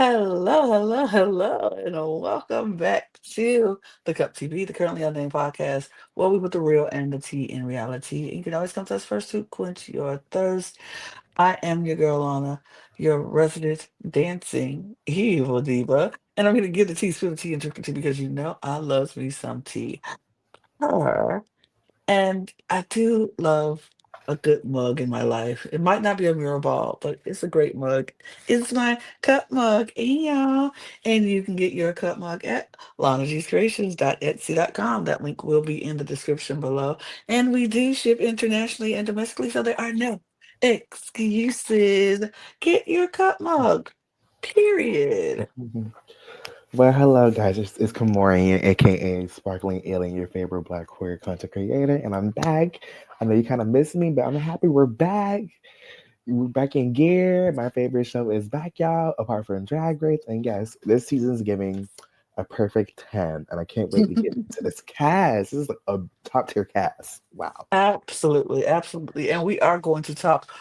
Hello, hello, hello, and welcome back to the Cup TV, the Currently Unnamed Podcast, where we put the real and the tea in reality. And you can always come to us first to quench your thirst. I am your girl, Lana, your resident dancing evil diva, and I'm going to give the tea, spill the tea, and drink the tea because you know I loves me some tea. Her. And I do love a good mug in my life. It might not be a mirror ball, but it's a great mug. It's my cup mug, hey y'all. And you can get your cup mug at lanagcreations.etsy.com. That link will be in the description below. And we do ship internationally and domestically, so there are no excuses. Get your cup mug, period. Mhm. Well, hello guys, it's KaMorian, aka Sparkling Alien, your favorite Black queer content creator, and I'm back. I know you kind of missed me, but I'm happy we're back. We're back in gear. My favorite show is back, y'all. Apart from Drag Race, and yes, this season's giving a perfect 10, and I can't wait to get into this cast. This is like a top tier cast. Wow. Absolutely, absolutely. And we are going to talk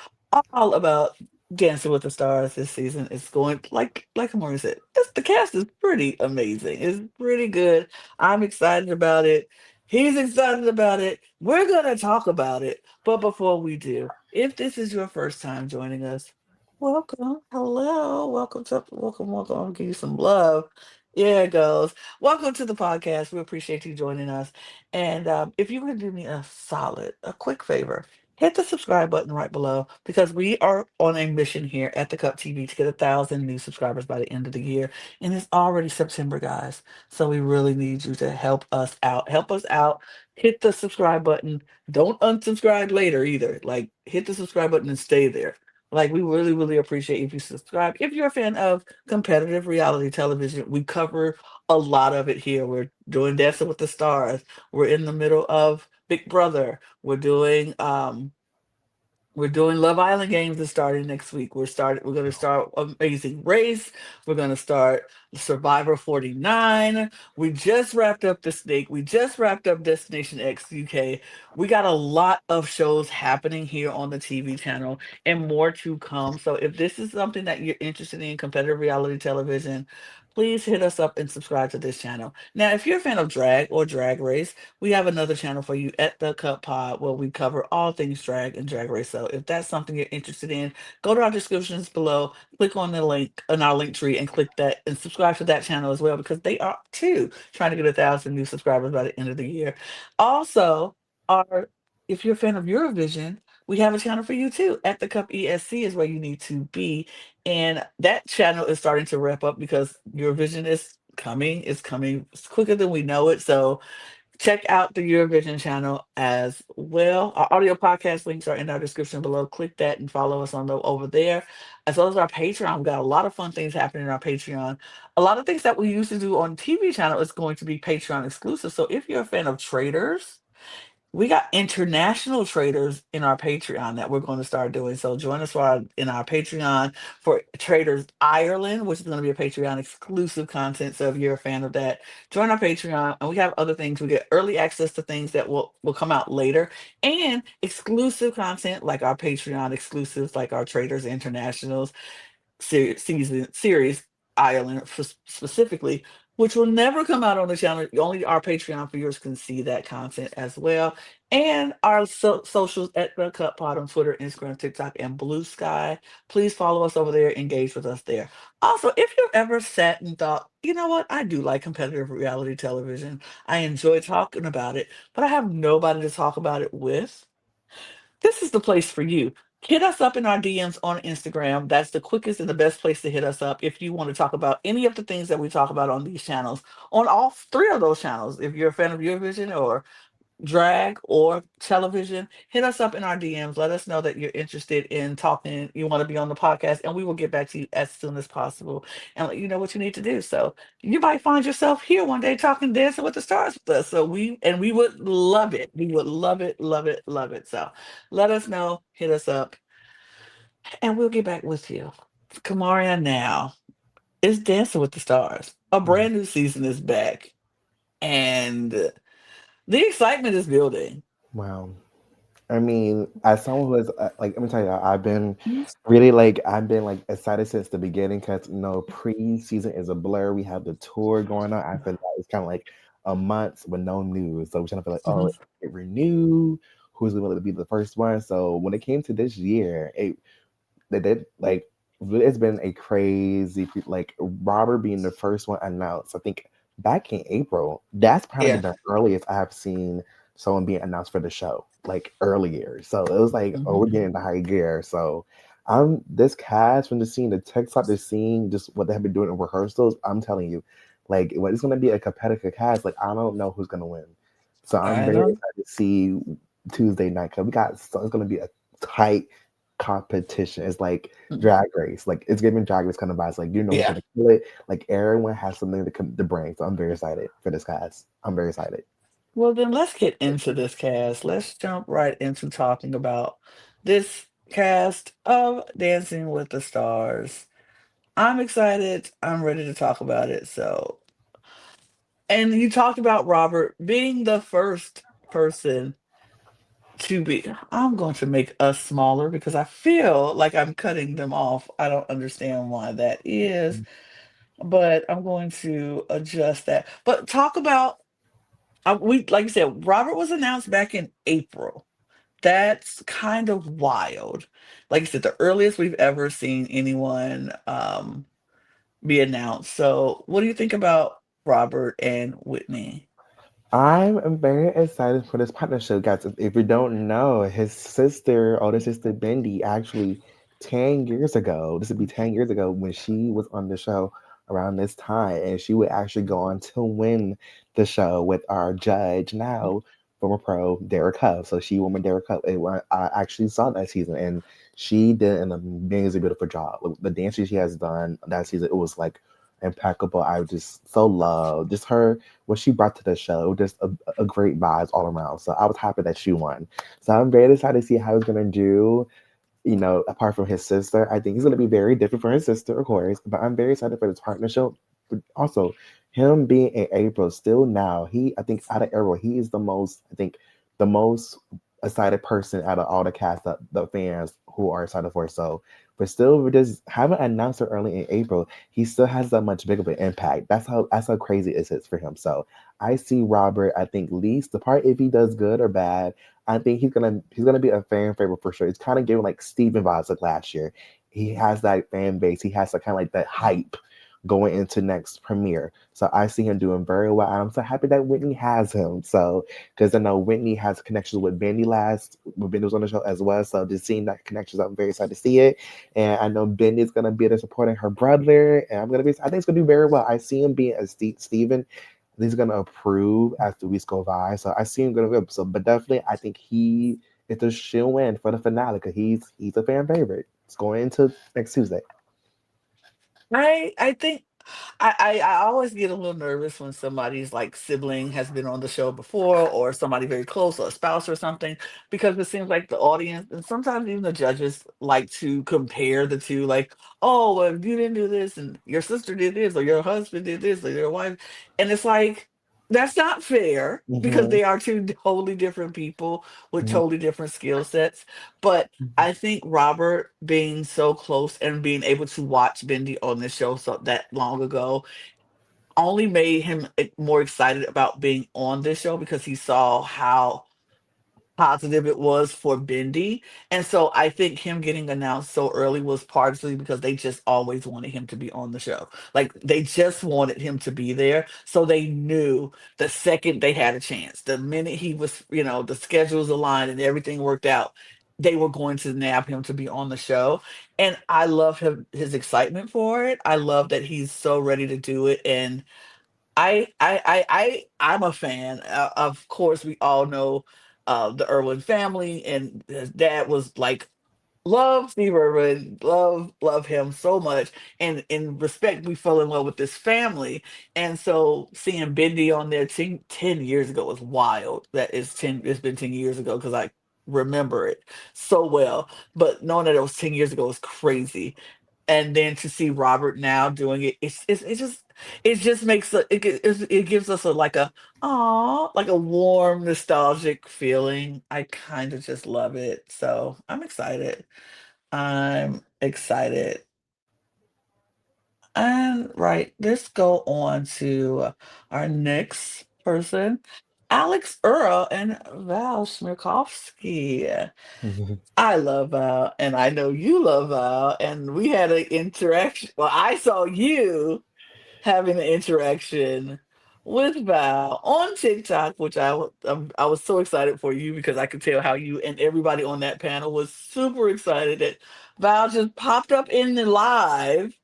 all about Dancing with the Stars this season. It's going like Amori said, the cast is pretty amazing. It's pretty good. I'm excited about it. He's excited about it. We're gonna talk about it. But before we do, if this is your first time joining us, welcome. Hello. Welcome. I'll give you some love. Yeah, it goes. Welcome to the podcast. We appreciate you joining us. And if you would do me a quick favor, hit the subscribe button right below because we are on a mission here at the Cup TV to get 1,000 new subscribers by the end of the year. And it's already September, guys. So we really need you to help us out. Help us out. Hit the subscribe button. Don't unsubscribe later either. Like, hit the subscribe button and stay there. Like, we really, really appreciate if you subscribe. If you're a fan of competitive reality television, we cover a lot of it here. We're doing Dancing with the Stars. We're in the middle of Big Brother. We're doing Love Island games is starting next week. We're gonna start Amazing Race. We're gonna start Survivor 49. We just wrapped up The Snake. We just wrapped up Destination X UK. We got a lot of shows happening here on the TV channel and more to come. So if this is something that you're interested in, competitive reality television, please hit us up and subscribe to this channel. Now, if you're a fan of drag or drag race, we have another channel for you at the Cup Pod where we cover all things drag and drag race. So if that's something you're interested in, go to our descriptions below, click on the link in our link tree and click that and subscribe to that channel as well because they are too trying to get 1,000 new subscribers by the end of the year. Also, our if you're a fan of Eurovision, we have a channel for you too. At the Cup ESC is where you need to be. And that channel is starting to wrap up because Eurovision is coming. It's coming quicker than we know it. So check out the Eurovision channel as well. Our audio podcast links are in our description below. Click that and follow us over there, as well as our Patreon. We've got a lot of fun things happening in our Patreon. A lot of things that we used to do on TV channel is going to be Patreon exclusive. So if you're a fan of traders, we got international traders in our Patreon that we're going to start doing. So join us in our Patreon for Traders Ireland, which is going to be a Patreon exclusive content. So if you're a fan of that, join our Patreon. And we have other things. We get early access to things that will come out later and exclusive content like our Patreon exclusives, like our Traders Internationals series Ireland specifically, which will never come out on the channel. Only our Patreon viewers can see that content as well. And our socials at the Cut Pod on Twitter, Instagram, TikTok, and Blue Sky. Please follow us over there, engage with us there. Also, if you've ever sat and thought, you know what, I do like competitive reality television. I enjoy talking about it, but I have nobody to talk about it with. This is the place for you. Hit us up in our DMs on Instagram. That's the quickest and the best place to hit us up if you want to talk about any of the things that we talk about on these channels, on all three of those channels. If you're a fan of Eurovision or drag or television, hit us up in our DMs. Let us know that you're interested in talking, you want to be on the podcast, and we will get back to you as soon as possible and let you know what you need to do. So you might find yourself here one day talking Dancing with the Stars with us. So we would love it. We would love it, love it, love it. So let us know, hit us up, and we'll get back with you. Kamaria now is Dancing with the Stars. A Mhm. brand new season is back, and the excitement is building. Wow. I mean, as someone who is like, let me tell you, Mhm. I've been like excited since the beginning because pre-season is a blur. We have the tour going on. I feel like it's kind of like a month with no news, so we're trying to feel like, oh, Mhm. it renewed. Who's going to be the first one? So when it came to this year, they did like it's been a crazy like Robert being the first one announced. I think back in April. That's probably Yeah. the earliest I have seen someone being announced for the show, like earlier. So it was like, oh, Mhm. we're getting the high gear. So I'm this cast from the scene, the TikTok, the scene, just what they have been doing in rehearsals. I'm telling you, like when it's gonna be a competitive cast. Like I don't know who's gonna win. So I'm I very know. excited to see Tuesday night because we got so it's gonna be a tight competition. It's like Mm. drag race. Like it's giving drag race kind of vibes. Like who's Yeah. gonna kill it. Like everyone has something to bring. So I'm very excited for this cast. I'm very excited. Well, then let's get into this cast. Let's jump right into talking about this cast of Dancing with the Stars. I'm excited. I'm ready to talk about it. So, and you talked about Robert being the first person to be. I'm going to make us smaller because I feel like I'm cutting them off. I don't understand why that is, but I'm going to adjust that. But talk about we like you said, Robert was announced back in April. That's kind of wild. Like I said, the earliest we've ever seen anyone be announced. So, what do you think about Robert and Whitney? I'm very excited for this partnership, guys. If you don't know, his sister, older sister Bendy, actually 10 years ago, this would be 10 years ago when she was on the show around this time, and she would actually go on to win the show with our judge now, former pro Derek Huff. So she won with Derek Huff. I actually saw that season, and she did an amazing, beautiful job. Like, the dances she has done that season, it was like impeccable. I just so love just her what she brought to the show, just a great vibes all around. So I was happy that she won. So I'm very excited to see how he's gonna do. Apart from his sister, I think he's gonna be very different from his sister, of course. But I'm very excited for this partnership. But also, him being in April, still now, I think out of April, he is the most excited person out of all the cast, the fans who are excited for. So, but still, we just haven't announced it early in April. He still has that much big of an impact. That's how crazy it is for him. So I see Robert. I think least the part if he does good or bad. I think he's gonna be a fan favorite for sure. It's kind of giving like Steven vibes like last year. He has that fan base. He has that kind of like that hype going into next premiere. So I see him doing very well. And I'm so happy that Whitney has him. So because I know Whitney has connections with Benny last when Benny was on the show as well. So just seeing that connections, I'm very excited to see it. And I know Benny's gonna be there supporting her brother, and I think it's gonna do very well. I see him being a Steven. He's gonna approve as the weeks go by. So I see him gonna go. So, but definitely, I think he is a shoe win for the finale because he's a fan favorite. It's going into next Tuesday. I think I always get a little nervous when somebody's like sibling has been on the show before or somebody very close or a spouse or something because it seems like the audience and sometimes even the judges like to compare the two like, oh, well, you didn't do this and your sister did this or your husband did this or your wife, and it's like that's not fair because Mm-hmm. they are two totally different people with totally different skill sets. But I think Robert being so close and being able to watch Bendy on the show so that long ago only made him more excited about being on this show because he saw how positive it was for Bendy. And so I think him getting announced so early was partially because they just always wanted him to be on the show. Like they just wanted him to be there. So they knew the second they had a chance, the minute he was, the schedules aligned and everything worked out, they were going to nab him to be on the show. And I love his excitement for it. I love that he's so ready to do it. And I'm a fan. Of course, we all know the Irwin family, and his dad was like love Steve Irwin, love him so much, and in respect, we fell in love with this family, and so seeing Bendy on there 10 years ago was wild. That is 10. It's been 10 years ago because I remember it so well, but knowing that it was 10 years ago was crazy. and then to see Robert now doing it, it just makes it gives us a like a like a warm nostalgic feeling. I kind of just love it, so I'm excited. I'm excited. And right, let's go on to our next person, Alex Earl and Val Smirkovsky. I love Val, and I know you love Val, and we had an interaction. Well, I saw you having an interaction with Val on TikTok, which I was so excited for you because I could tell how you and everybody on that panel was super excited that Val just popped up in the live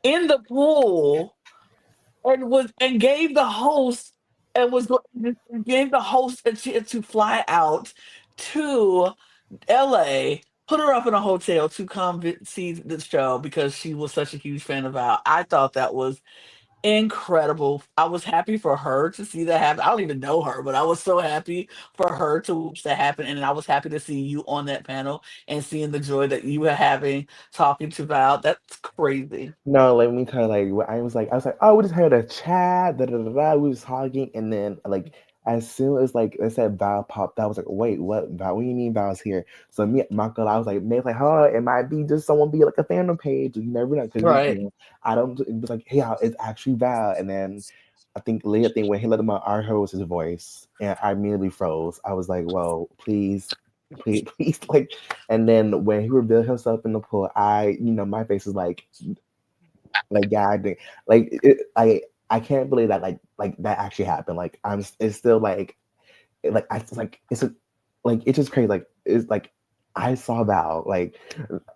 in the pool and gave the host and gave the host a chance to fly out to LA, put her up in a hotel to come see the show because she was such a huge fan of Al. I thought that was incredible. I was happy for her to see that happen. I don't even know her, but I was so happy for her to watch that happen. And I was happy to see you on that panel and seeing the joy that you were having talking to Val. That's crazy. No, let me tell you, like, I was like, oh, we just heard a chat, da da da da. We was talking, and then like, as soon as like I said, Val popped out, I was like, wait, what? Val? What do you mean Val's here? So me, my girl, I was like, maybe like, oh, it might be just someone be like a fandom page. You never know, because Right. I don't. It was like, hey, it's actually Val, and then I think later thing when he let him out, I heard was his voice, and I immediately froze. I was like, well, please. Please, please, like, and then when he revealed himself in the pool, my face was like yeah, I think I can't believe that like that actually happened. Like it's still like I like it's a, like it's just crazy. Like it's like I saw Val like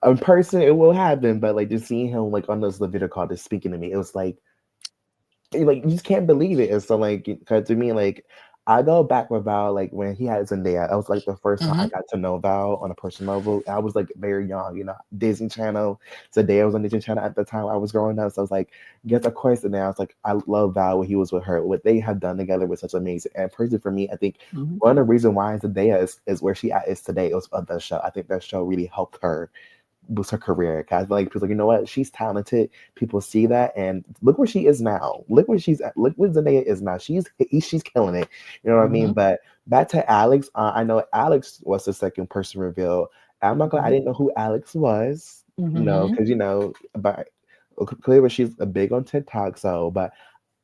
in person. It will happen, but like just seeing him like on this video call, just speaking to me, it was like you just can't believe it. And so like because to me like I go back with Val like when he had Zendaya. That was like the first time I Hmm. got to know Val on a personal level. I was like very young, Disney Channel. Zendaya was on Disney Channel at the time I was growing up. So I was like, yes, of course. And then I was like, I love Val when he was with her. What they have done together was such amazing. And personally for me, I think Hmm. one of the reasons why Zendaya is where she at is today. It was of the show. I think that show really helped her boost her career. Cause like people like, you know what? She's talented. People see that, and look where she is now. Look where she's at. Look where Zendaya is now. She's killing it. You know what I mean? Hmm. But back to Alex. I know Alex was the second person reveal. I'm not gonna. I Hmm. didn't know who Alex was. Hmm. Because but clearly she's a big on TikTok. So,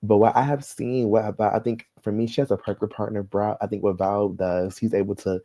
but what I have seen, what about I think for me, she has a perfect partner, bro. I think what Val does, he's able to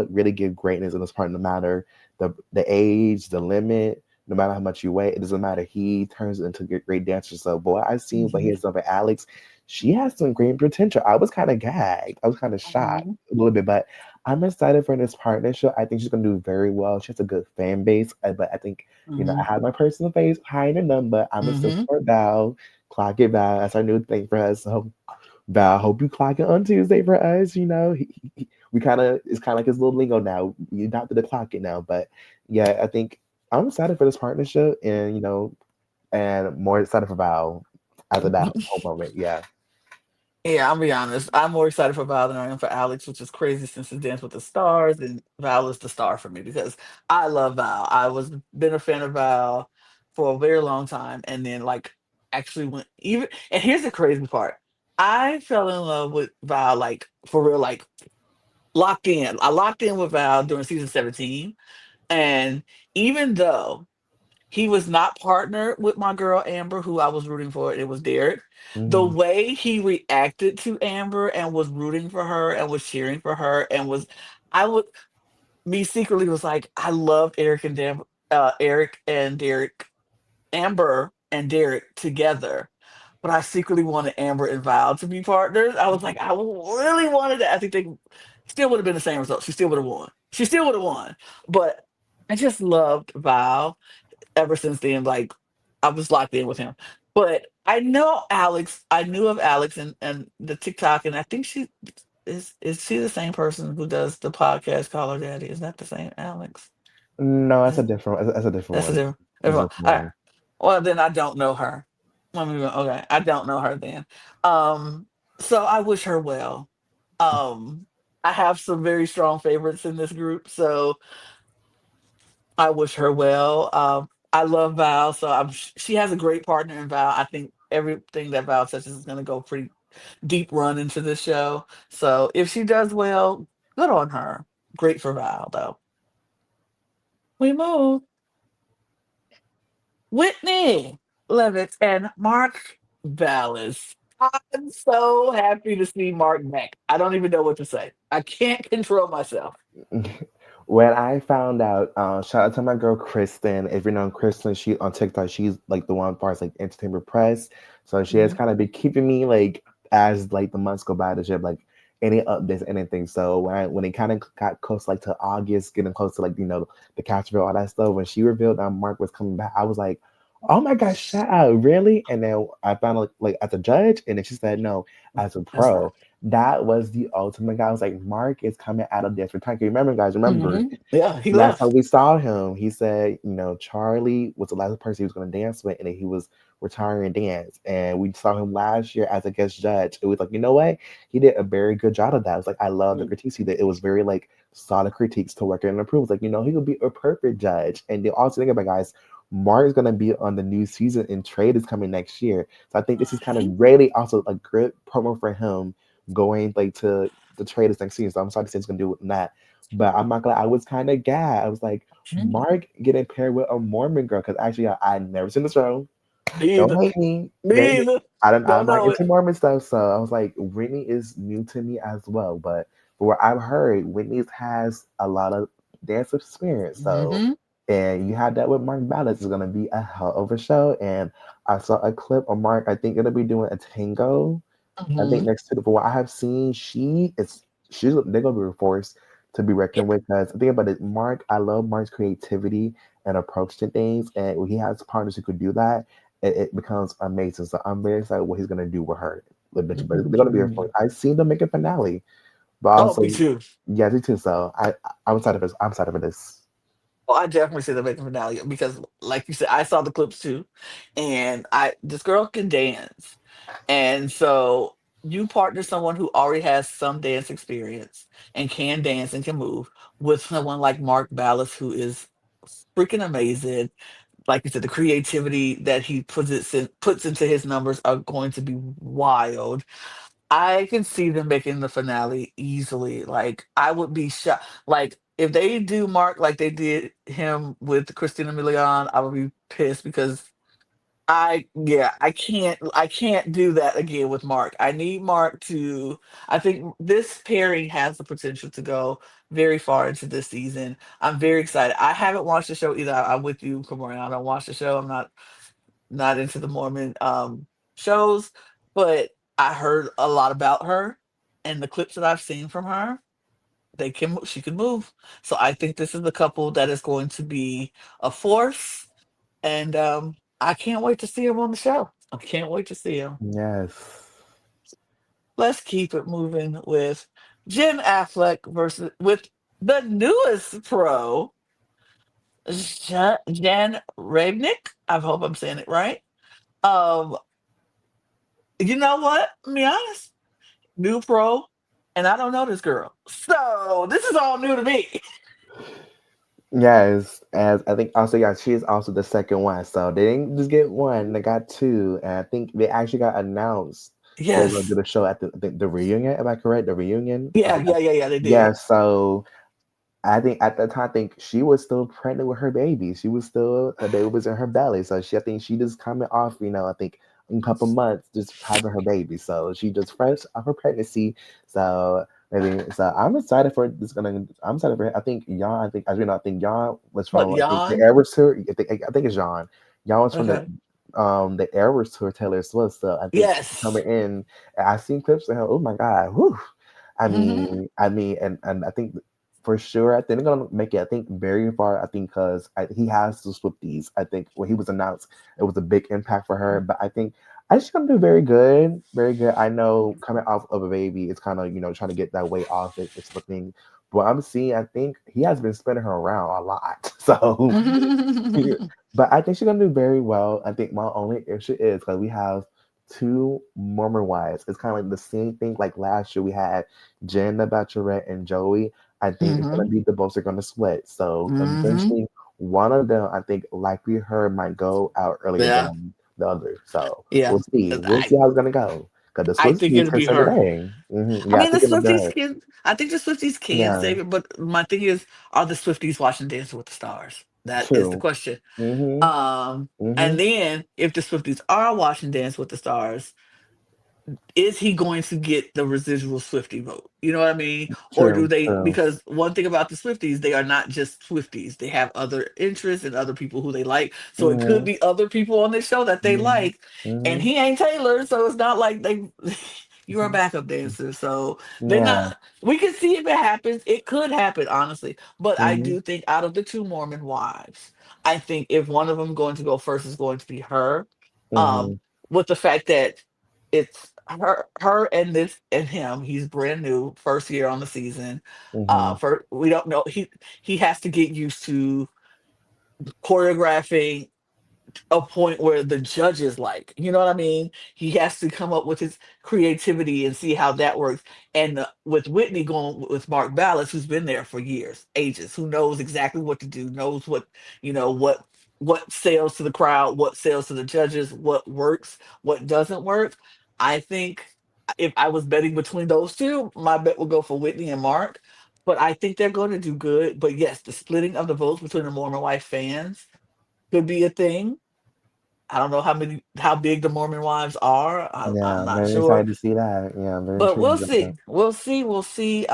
really give greatness in this part, no matter the age, the limit, no matter how much you weigh, it doesn't matter. He turns into a great dancer. So, boy, I've seen what he Hmm. has done for Alex. She has some great potential. I was kind of gagged. I was kind of shocked Hmm. a little bit, but I'm excited for this partnership. I think she's gonna do very well. She has a good fan base, but I think I Hmm. have my personal face high in the number. I'm gonna still Hmm. support Val. Clock it, Val. That's our new thing for us. So, Val, hope you clock it on Tuesday for us. We kind of it's kind of like his little lingo now. You adopted the clock it now, but yeah, I think I'm excited for this partnership, and and more excited for Val as of that whole moment. Yeah. Yeah, I'll be honest. I'm more excited for Val than I am for Alex, which is crazy since it's Dance with the Stars, and Val is the star for me because I love Val. I was been a fan of Val for a very long time, and then like actually went even. And here's the crazy part: I fell in love with Val like for real, like locked in. I locked in with Val during season 17, and even though he was not partnered with my girl Amber, who I was rooting for. It was Derek. The Hmm. way he reacted to Amber and was rooting for her and was cheering for her and was, I would, me secretly was like, I loved Eric and Derek, Amber and Derek together. But I secretly wanted Amber and Val to be partners. I was like, I really wanted that. I think they still would have been the same result. She still would have won. She still would have won. But I just loved Val ever since then. Like I was locked in with him. But I know Alex. I knew of Alex and the TikTok, and I think she is she the same person who does the podcast Call Her Daddy? Is that the same Alex? No, that's a Is different. That's a different that's a one. different That's a everyone. different All right. one. Well then I don't know her. Okay. I don't know her then. Um so I wish her well. Um I have some very strong favorites in this group, so I wish her well. I love Val, so she has a great partner in Val. I think everything that Val touches is going to go pretty deep run into this show. So if she does well, good on her. Great for Val, though. We move. Whitney Levitt and Mark Vallis. I'm so happy to see Mark back. I don't even know what to say. I can't control myself. When I found out, shout out to my girl Kristen. If you know Kristen, she on TikTok, she's like the one as far as like entertainment press. So she has Mhm. kind of been keeping me like as like the months go by to ship like any updates, anything. So when it kind of got close like to August, getting close to like the catch reveal, all that stuff, when she revealed that Mark was coming back, I was like, oh my gosh, shout out, really? And then I found out like as a judge, and then she said no, as a That's right. pro. That was the ultimate guy. I was like, Mark is coming out of this retirement. Remember, guys, remember Yeah, he last time left. we saw him, he said, Charlie was the last person he was going to dance with, and then he was retiring and dance. And we saw him last year as a guest judge. It was like, you know what? He did a very good job of that. It was like, I love the critiques he did. It was very like solid critiques to work and improve. Like, he could be a perfect judge. And the also think about guys, Mark is going to be on the new season, and Trade is coming next year. So I think this is kind of Mhm. really also a good promo for him going like to the Trade this next season. So I'm sorry to say he's going to do that. But I'm not gonna. I was kind of gay. I was like, Mhm. Mark getting paired with a Mormon girl because actually I never seen the show. Me Don't either. hate me. Me either. I'm Don't not know into it. Mormon stuff, so I was like, Whitney is new to me as well. But for what I've heard, Whitney has a lot of dance experience. So, Hmm. and you had that with Mark Ballas. It's gonna be a hell of a show. And I saw a clip of Mark. I think it'll be doing a tango. I think Hmm. next to the, from what I have seen, they're gonna be forced to be Yeah. reckoned with because think about it, Mark. I love Mark's creativity and approach to things, and when he has partners who could do that, it becomes amazing. So I'm very excited what he's gonna do with her. But they're gonna be a force. Mhm. I've seen them make a finale, but Oh, me also too. yeah, they too. So I'm excited for this. I'm excited for this. Well, I definitely see the making finale because, like you said, I saw the clips too, and I this girl can dance, and so you partner someone who already has some dance experience and can dance and can move with someone like Mark Ballas, who is freaking amazing. Like you said, the creativity that he puts into his numbers are going to be wild. I can see them making the finale easily. Like I would be shocked. Like if they do Mark like they did him with Christina Milian, I would be pissed because I can't do that again with Mark. I need Mark to. I think this pairing has the potential to go very far into this season. I'm very excited. I haven't watched the show either. I'm with you, Kamora. I don't watch the show. I'm not into the Mormon shows, but I heard a lot about her and the clips that I've seen from her. She can move. So I think this is the couple that is going to be a force, and I can't wait to see him on the show. I can't wait to see him. Yes. Let's keep it moving with Jen Affleck versus with the newest pro, Jan Ravnick. I hope I'm saying it right. Um, you know what? To be honest, new pro, and I don't know this girl, so this is all new to me. Yes, as I think also yeah, she is also the second one. So they didn't just get one, they got two. And I think they actually got announced that they're gonna do Yes. the show at the reunion. Am I correct? The reunion? I Yeah, think yeah, yeah, yeah. They yeah, did. so I think at that time I think she was still pregnant with her baby. She was still her baby was in her belly. So I think she just coming off, I think a couple months just having her baby. So she just fresh off her pregnancy. So maybe so I'm excited for this gonna I'm excited for I think Jan, I think as you know, I think Jan was What, from I think the Jan? Eras tour. I think it's Jan. Jan was from Okay. the Eras tour Taylor Swift. So I think Yes. coming in I seen clips of her, oh my god, whew. Hmm. And I think for sure, I think they're gonna make it. I think very far. I think because he has the Swifties. I think when he was announced, it was a big impact for her. But I think I just gonna do very good, very good. I know coming off of a baby, it's kind of trying to get that weight off it. It's looking. But I'm seeing. I think he has been spinning her around a lot. So, but I think she's gonna do very well. I think my only issue is because we have two Mormon wives. It's kind of like the same thing like last year we had Jen the Bachelorette and Joey. I think it's gonna Hmm. be the both are gonna split. So Hmm. eventually one of them, I think, like we heard, might go out earlier Yeah, than the other. So yeah. we'll see. We'll I see how it's gonna go. Because the I think Swifties it'll can be save the her. day. I Yeah, I mean, the think it'll be Swifties her. can. I think the Swifties can Yeah, save it, but my thing is, are the Swifties watching Dancing with the Stars? That is the true. question. Mm-hmm. Um, Mm-hmm. and then if the Swifties are watching Dance with the Stars, is he going to get the residual Swifty vote? You know what I mean? Or do True. they? True. Because one thing about the Swifties, they are not just Swifties. They have other interests and other people who they like. So it could Mm-hmm. be other people on this show that they Mm-hmm. like, and Mm-hmm. he ain't Taylor, so it's not like they. You're a backup dancer, so they're not. Yeah. We can see if it happens. It could happen, honestly. But I Mm-hmm. do think out of the two Mormon wives, I think if one of them going to go first is going to be her. Mm-hmm. Um, with the fact that it's her and this and him. He's brand new, first year on the season. Mm-hmm. For we don't know he has to get used to choreographing a point where the judges like, you know what I mean? He has to come up with his creativity and see how that works. And with Whitney going with Mark Ballas, who's been there for years, ages, who knows exactly what to do, knows what, what sells to the crowd, what sells to the judges, what works, what doesn't work. I think if I was betting between those two, my bet would go for Whitney and Mark. But I think they're going to do good. But yes, the splitting of the votes between the Mormon wife fans could be a thing. I don't know how big the Mormon wives are. I'm Yeah. not Very sure, excited to see that. Yeah. I'm very but we'll intrigued about that. see. We'll see. We'll see.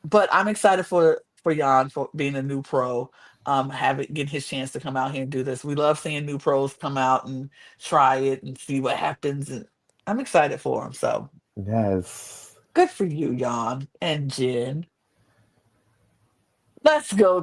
But I'm excited for Jan for being a new pro. Having getting his chance to come out here and do this. We love seeing new pros come out and try it and see what happens. And I'm excited for him. So Yes. good for you, Jan and Jen. Let's go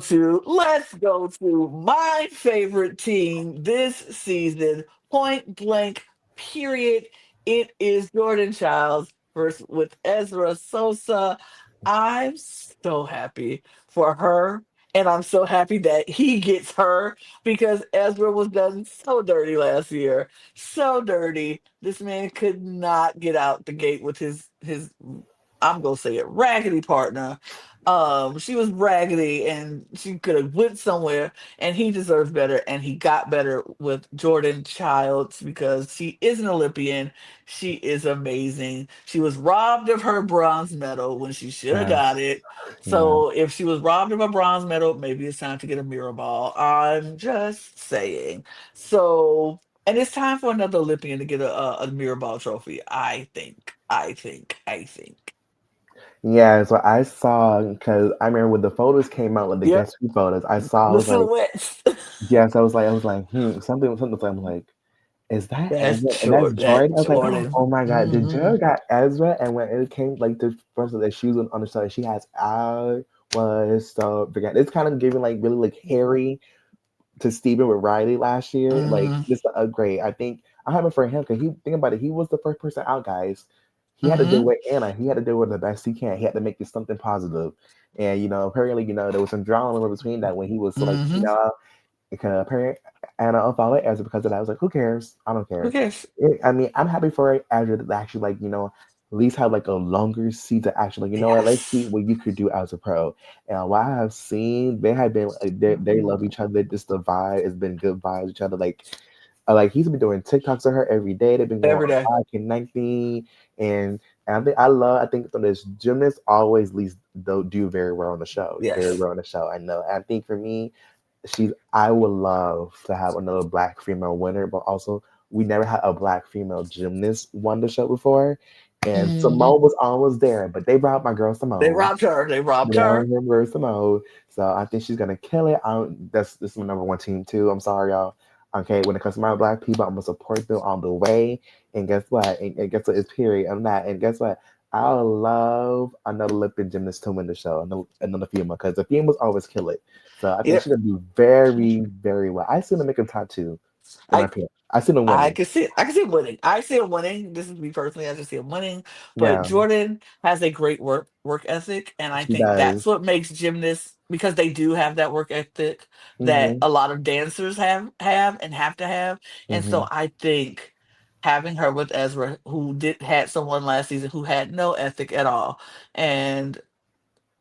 to my favorite team this season, point blank, period. It is Jordan Childs versus with Ezra Sosa. I'm so happy for her, and I'm so happy that he gets her because Ezra was done so dirty last year. So dirty. This man could not get out the gate with his I'm gonna say it, raggedy partner. She was raggedy and she could have went somewhere, and he deserves better, and he got better with Jordan Childs because she is an Olympian. She is amazing. She was robbed of her bronze medal when she should have got Yes. it. Yeah. So if she was robbed of a bronze medal, maybe it's time to get a mirror ball. I'm just saying. So and it's time for another Olympian to get a mirror ball trophy. I think. I think. Yeah, so I saw because I remember when the photos came out, like the Yep. guest who photos, I saw. I The was like, silhouettes. yes, I was like, something. So I'm like, is that That's Ezra? And that's short. Jordan. That I was like, Jordan. oh my god, did Hmm. Jordan got Ezra? And when it came like the first of the shoes on the show, she has. I was so forget. It's kind of giving like really like Harry to Steven with Riley last year. Like Hmm. just an upgrade. I think I'm happy for him because he think about it. He was the first person out, guys. He had to deal Hmm. with Anna. He had to deal with the best he can. He had to make it something positive. And apparently, there was some drama between that when he was so like, Hmm. because apparently Anna unfollowed Ezra because of that. I was like, who cares? I don't Who care. cares? I mean, I'm happy for Ezra to actually like, at least have like a longer season. Actually, like, what? Let's see Yes. what you could do as a pro. And what I have seen, they have been like, they love each other. Just the vibe has been good vibes with each other. Like he's been doing TikToks with her every day. They've been going Every on day. live connecting, and I think from this gymnast always least do very well on the show. Very Yes. well on the show. I know. And I think for me, I would love to have another black female winner, but also we never had a black female gymnast won the show before. And Hmm. Simone was almost there, but they brought my girl They Simone. robbed her. They robbed You know, her. remember Simone. So I think she's gonna kill it. This is my number one team too. I'm sorry, y'all. Okay, when it comes to my black people, I'm gonna support them all the way. And guess what? And guess what? It's period. I'm not. And guess what? I would love another Olympic gymnast to win the show, another female, because the females always kill it. So I think Yep. she's gonna do very, very well. I see them make a top two, in my I opinion. I see them I winning. can see it. I can see him winning. I see him winning. This is me personally. I just see him winning. But Yeah, Jordan has a great work ethic, and I she think does. that's what makes gymnasts because they do have that work ethic that Mhm. a lot of dancers have and have to have. And so Mhm. I think having her with Ezra, who did had someone last season who had no ethic at all, and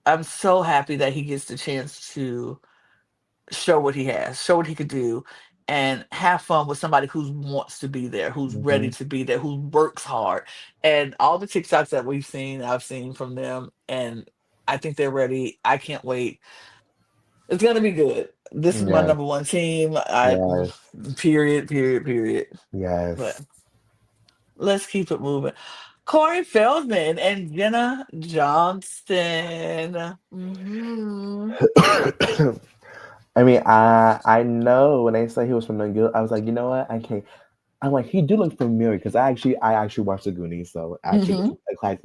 I'm so happy that he gets the chance to show what he has, show what he could do, and have fun with somebody who wants to be there, who's ready Hmm. to be there, who works hard. And all the TikToks that I've seen from them, and I think they're ready. I can't wait. It's gonna be good. This is my Yes, number one team. I yes, period, period, period. But yes. let's keep it moving. Corey Feldman and Jenna Johnston. I mean, I know when they say he was from the good, I was like, you know what? I can't. I'm like, he do look familiar because I actually watched the Goonies, so actually Hmm. like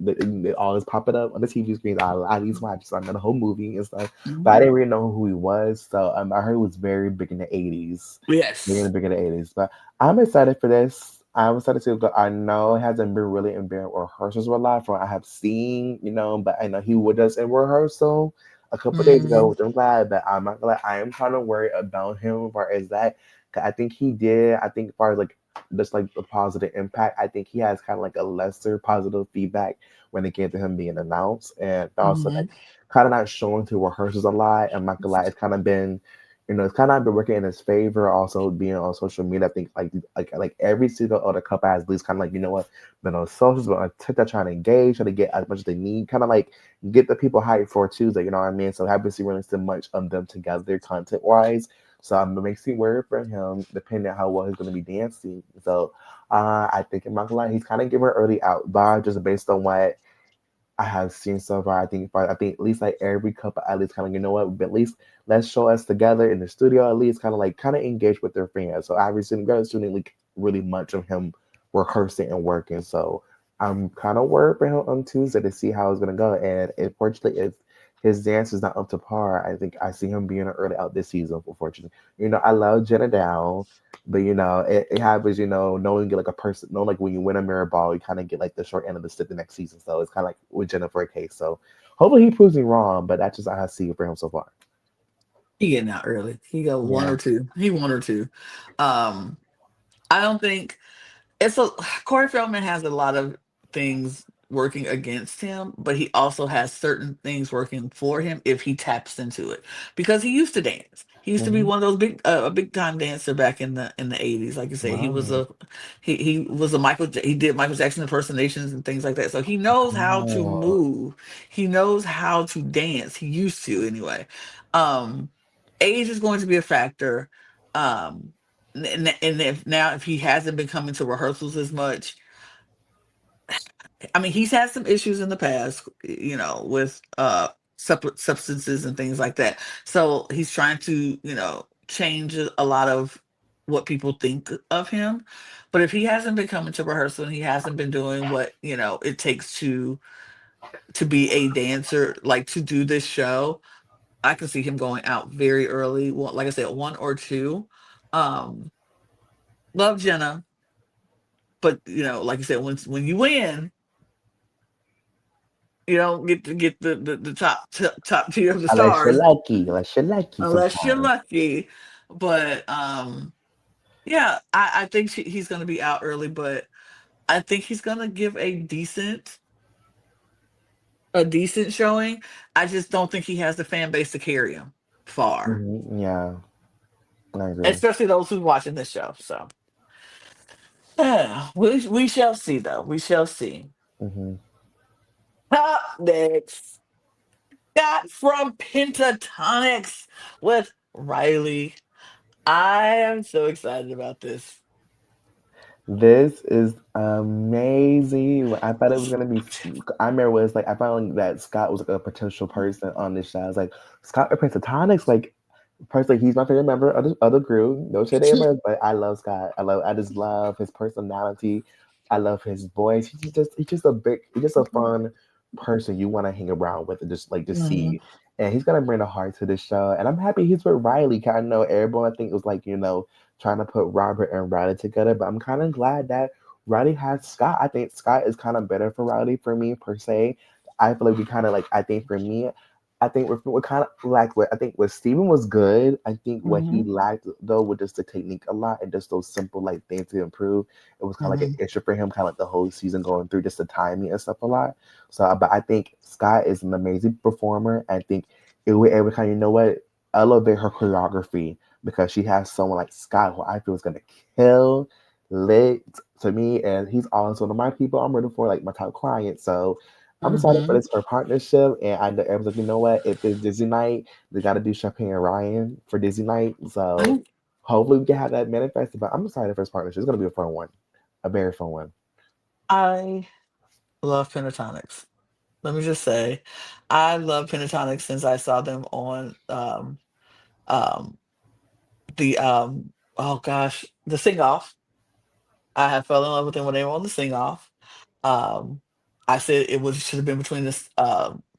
all this popping up on the TV screens. I at least watched, so I know the whole movie and stuff, but I Hmm. didn't really know who he was. So I heard he was very big in the '80s, Yes. big in the '80s. But I'm excited for this. I'm excited to go. I know it hasn't been really in rehearsals a lot from what I have seen, but I know he was just in rehearsal a couple days ago, Hmm. which I'm glad. But I'm not gonna lie, I am kind of worried about him. Far as that, 'cause I think he did. I think as far as like just like the positive impact. I think he has kind of like a lesser positive feedback when it came to him being announced, and also Hmm. like kind of not showing to rehearsals a lot. And not gonna lie, it's kind of been, it's kind of been working in his favor. Also being on social media, I think like every single other couple has at least kind of like what, been on socials, but on TikTok trying to engage, trying to get as much as they need, kind of like get the people hyped for Tuesday. You know what I mean? So haven't seen really so much of them together content wise. So I'm makes me worried for him, depending on how well he's going to be dancing. So I think in my line, he's kind of giving her early out vibe just based on what I have seen so far. I think at least like every couple at least kind of but at least let's show us together in the studio at least kind of engage with their fans. So I recently got like really much of him rehearsing and working. So I'm kind of worried for him on Tuesday to see how it's gonna go. And unfortunately, if his dance is not up to par, I think I see him being early out this season. Unfortunately, I love Jenna Down. But it happens, no one get like a person, no, like when you win a mirror ball, you kind of get like the short end of the stick the next season. So it's kind of like with Jennifer case. So hopefully he proves me wrong, but that's just how I see it for him so far. He getting out early. He got one Yeah. or two. He one or two. Um, I don't think it's a Corey Feldman has a lot of things working against him, but he also has certain things working for him if he taps into it. Because he used to dance. He used to be Hmm. one of those a big time dancer back in the 80s. Like you say, Wow. he was a he did Michael Jackson impersonations and things like that. So he knows how to Oh. move. He knows how to dance. He used to anyway. Um, Age is going to be a factor. Um, and if he hasn't been coming to rehearsals as much, I mean, he's had some issues in the past, with substances and things like that. So he's trying to, change a lot of what people think of him. But if he hasn't been coming to rehearsal and he hasn't been doing what, it takes to be a dancer, like to do this show, I can see him going out very early. Well, like I said, one or two. Um, Love Jenna, but like you said, when you win, you don't get to get the top tier of the stars Unless you're lucky unless you're sometimes. lucky. But yeah, I think he's going to be out early, but I think he's going to give a decent showing. I just don't think he has the fan base to carry him far, Yeah, I agree. especially those who's watching this show. So we shall see, though. We shall see. Hmm. Up next, got from Pentatonics with Riley. I am so excited about this. This is amazing. I thought it was gonna be. I remember it was like I found that Scott was like a potential person on this show. I was like, Scott or Pentatonics, like personally, he's my favorite member of the group. No shade anybody, but I love Scott. I just love his personality. I love his voice. He's just a fun person you want to hang around with and just like to Mhm. see. And he's gonna bring the heart to this show. And I'm happy he's with Riley. 'Cause I know everyone I think was like, trying to put Robert and Riley together, but I'm kind of glad that Riley has Scott. I think Scott is kind of better for Riley for me per se. I feel like we kind of like. I think for me, I think we're kind of like what I think what Steven was good. I think what he Mhm. lacked though was just the technique a lot and just those simple like things to improve. It was kind of like Mhm. an issue for him, kind of like the whole season going through just the timing and stuff a lot. So, but I think Scott is an amazing performer. I think it would ever kind of elevate her choreography because she has someone like Scott who I feel is gonna kill lit to me, and he's also one of my people I'm rooting for, like my top client. So I'm excited for Mm-hmm. this for partnership, and I know everyone's like, you know what? If it's Disney night, they got to do Champagne and Ryan for Disney night. So I hopefully we can have that manifested. But I'm excited for this partnership. It's gonna be a fun one, a very fun one. I love Pentatonics. Let me just say, I love Pentatonics since I saw them on um the oh gosh, the Sing Off. I have fell in love with them when they were on the Sing Off. Um, I said it was should have been between this